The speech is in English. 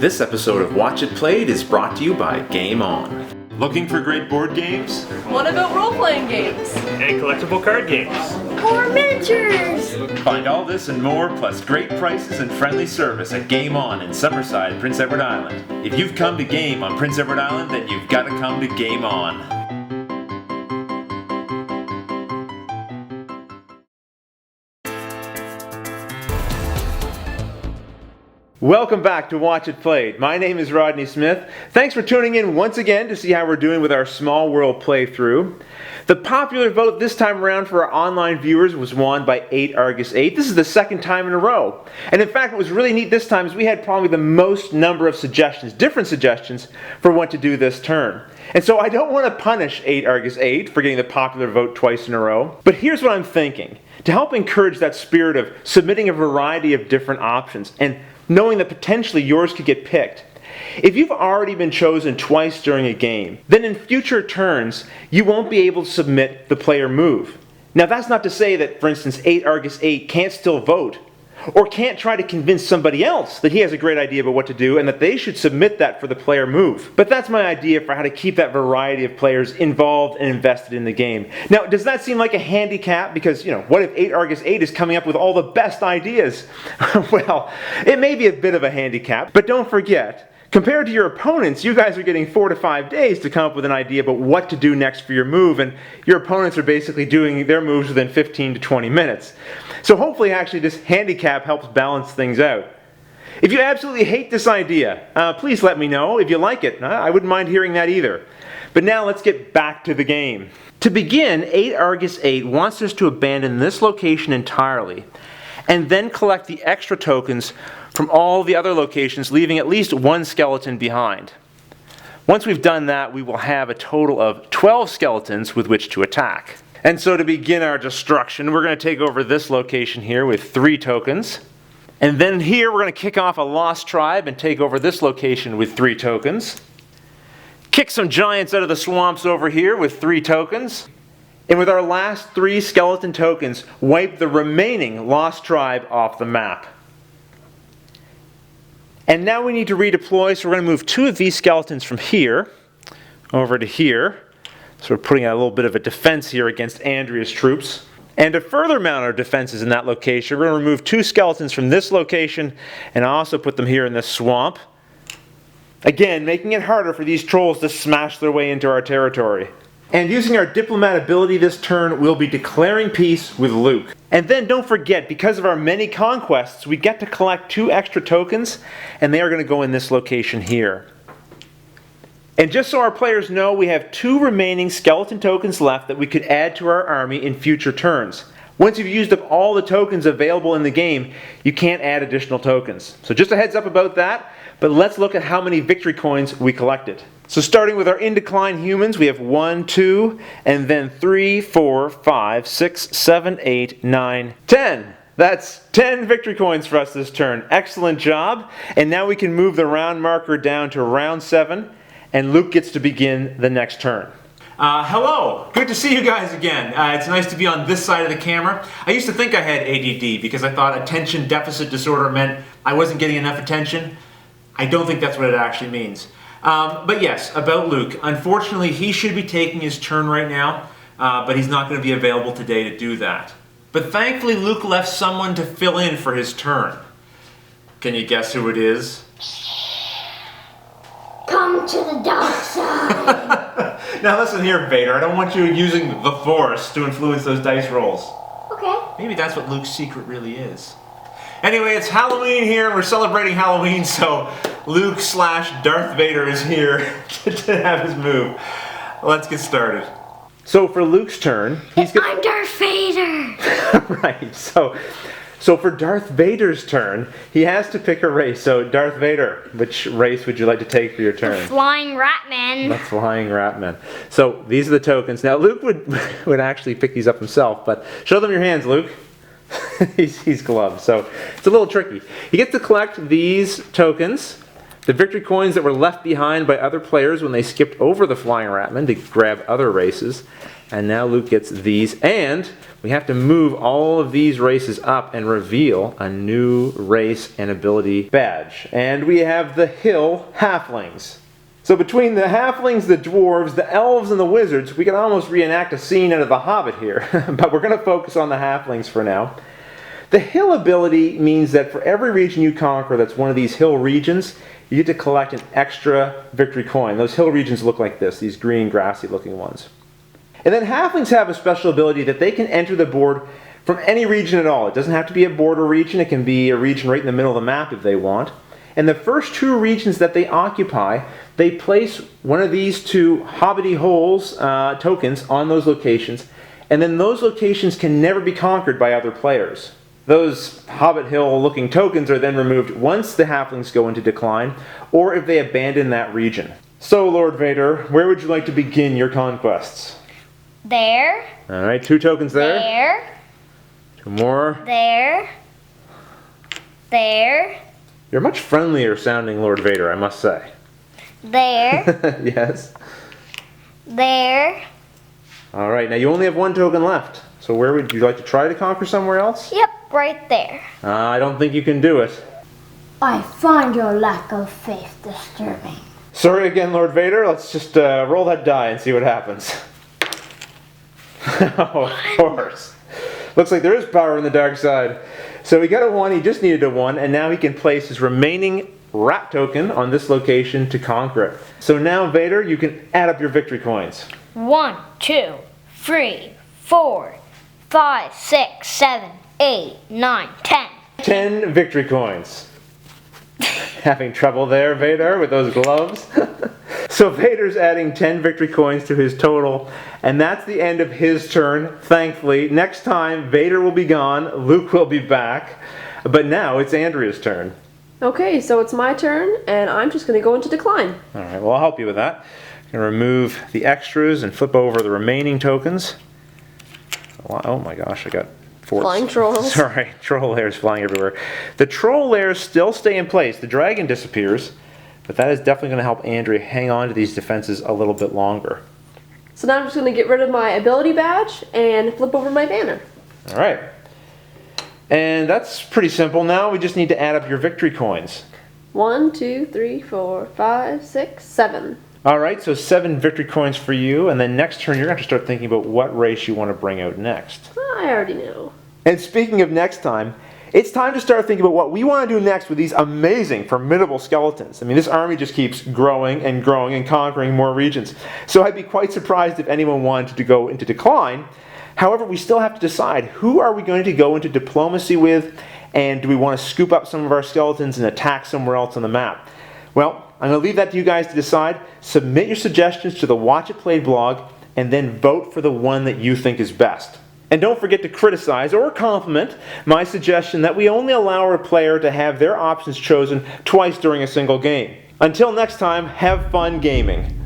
This episode of Watch It Played is brought to you by Game On. Looking for great board games? What about role-playing games? And collectible card games. Or miniatures! Find all this and more, plus great prices and friendly service at Game On in Summerside, Prince Edward Island. If you've come to game on Prince Edward Island, then you've got to come to Game On. Welcome back to Watch It Played. My name is Rodney Smith. Thanks for tuning in once again to see how we're doing with our Small World playthrough. The popular vote this time around for our online viewers was won by 8 Argus 8. This is the second time in a row. And in fact, what was really neat this time is we had probably the most number of suggestions, different suggestions, for what to do this turn. And so I don't want to punish 8 Argus 8 for getting the popular vote twice in a row. But here's what I'm thinking. To help encourage that spirit of submitting a variety of different options and knowing that potentially yours could get picked. If you've already been chosen twice during a game, then in future turns, you won't be able to submit the player move. Now that's not to say that, for instance, 8 Argus 8 can't still vote, or can't try to convince somebody else that he has a great idea about what to do and that they should submit that for the player move. But that's my idea for how to keep that variety of players involved and invested in the game. Now, does that seem like a handicap? Because, what if 8 Argus 8 is coming up with all the best ideas? Well, it may be a bit of a handicap, but don't forget, compared to your opponents, you guys are getting 4 to 5 days to come up with an idea about what to do next for your move, and your opponents are basically doing their moves within 15 to 20 minutes. So hopefully actually this handicap helps balance things out. If you absolutely hate this idea, please let me know. If you like it, I wouldn't mind hearing that either. But now let's get back to the game. To begin, 8 Argus 8 wants us to abandon this location entirely, and then collect the extra tokens from all the other locations, leaving at least one skeleton behind. Once we've done that, we will have a total of 12 skeletons with which to attack. And so to begin our destruction, we're going to take over this location here with 3 tokens. And then here we're going to kick off a lost tribe and take over this location with 3 tokens. Kick some giants out of the swamps over here with 3 tokens. And with our last 3 skeleton tokens, wipe the remaining lost tribe off the map. And now we need to redeploy, so we're going to move 2 of these skeletons from here over to here. So we're putting out a little bit of a defense here against Andrea's troops. And to further mount our defenses in that location, we're going to remove 2 skeletons from this location and also put them here in this swamp. Again, making it harder for these trolls to smash their way into our territory. And using our diplomat ability this turn, we'll be declaring peace with Luke. And then don't forget, because of our many conquests, we get to collect 2 extra tokens, and they are going to go in this location here. And just so our players know, we have 2 remaining skeleton tokens left that we could add to our army in future turns. Once you've used up all the tokens available in the game, you can't add additional tokens. So just a heads up about that, but let's look at how many victory coins we collected. So starting with our in decline humans, we have 1, 2, and then 3, 4, 5, 6, 7, 8, 9, 10. That's 10 victory coins for us this turn. Excellent job. And now we can move the round marker down to round 7, and Luke gets to begin the next turn. Hello! Good to see you guys again. It's nice to be on this side of the camera. I used to think I had ADD because I thought attention deficit disorder meant I wasn't getting enough attention. I don't think that's what it actually means. But yes, about Luke. Unfortunately, he should be taking his turn right now, but he's not going to be available today to do that. But thankfully, Luke left someone to fill in for his turn. Can you guess who it is? Come to the dark side. Now listen here, Vader. I don't want you using the Force to influence those dice rolls. Okay. Maybe that's what Luke's secret really is. Anyway, it's Halloween here, and we're celebrating Halloween, so Luke/Darth Vader is here to have his move. Let's get started. So for Luke's turn, I'm Darth Vader. Right, so for Darth Vader's turn, he has to pick a race. So Darth Vader, which race would you like to take for your turn? The Flying Ratman. The Flying Ratman. So these are the tokens. Now Luke would actually pick these up himself, but show them your hands, Luke. he's gloved, so it's a little tricky. He gets to collect these tokens, the victory coins that were left behind by other players when they skipped over the Flying Ratman to grab other races, And now Luke gets these, and we have to move all of these races up and reveal a new race and ability badge. And we have the Hill Halflings. So between the Halflings, the Dwarves, the Elves, and the Wizards, we can almost reenact a scene out of The Hobbit here. But we're going to focus on the Halflings for now. The Hill ability means that for every region you conquer that's one of these hill regions, you get to collect an extra victory coin. Those hill regions look like this, these green, grassy looking ones. And then Halflings have a special ability that they can enter the board from any region at all. It doesn't have to be a border region. It can be a region right in the middle of the map if they want. And the first two regions that they occupy, they place one of these two Hobbity Holes tokens on those locations. And then those locations can never be conquered by other players. Those Hobbit Hill looking tokens are then removed once the Halflings go into decline, or if they abandon that region. So, Lord Vader, where would you like to begin your conquests? There. Alright, 2 tokens there. There. 2 more. There. There. You're much friendlier sounding Lord Vader, I must say. There. Yes. There. Alright, now you only have 1 token left. So where would you like to try to conquer somewhere else? Yep, right there. I don't think you can do it. I find your lack of faith disturbing. Sorry again, Lord Vader. Let's just roll that die and see what happens. Oh, of course. Looks like there is power in the dark side. So he got a 1, he just needed a 1, and now he can place his remaining rat token on this location to conquer it. So now, Vader, you can add up your victory coins. 1, 2, 3, 4, 5, 6, 7, 8, 9, 10. 10 victory coins. Having trouble there, Vader, with those gloves? So Vader's adding 10 victory coins to his total, and that's the end of his turn, thankfully. Next time, Vader will be gone, Luke will be back, but now it's Andrea's turn. Okay, so it's my turn, and I'm just going to go into decline. Alright, well I'll help you with that. I'm going to remove the extras and flip over the remaining tokens. Oh my gosh, I got 4. Flying trolls. Sorry, troll layers flying everywhere. The troll layers still stay in place. The dragon disappears, but that is definitely going to help Andrea hang on to these defenses a little bit longer. So now I'm just going to get rid of my ability badge and flip over my banner. Alright. And that's pretty simple. Now we just need to add up your victory coins. 1, 2, 3, 4, 5, 6, 7. Alright, so 7 victory coins for you, and then next turn you're going to have to start thinking about what race you want to bring out next. I already know. And speaking of next time, it's time to start thinking about what we want to do next with these amazing, formidable skeletons. I mean, this army just keeps growing and growing and conquering more regions. So I'd be quite surprised if anyone wanted to go into decline. However, we still have to decide who are we going to go into diplomacy with, and do we want to scoop up some of our skeletons and attack somewhere else on the map? Well, I'm going to leave that to you guys to decide. Submit your suggestions to the Watch It Played blog, and then vote for the one that you think is best. And don't forget to criticize or compliment my suggestion that we only allow a player to have their options chosen twice during a single game. Until next time, have fun gaming.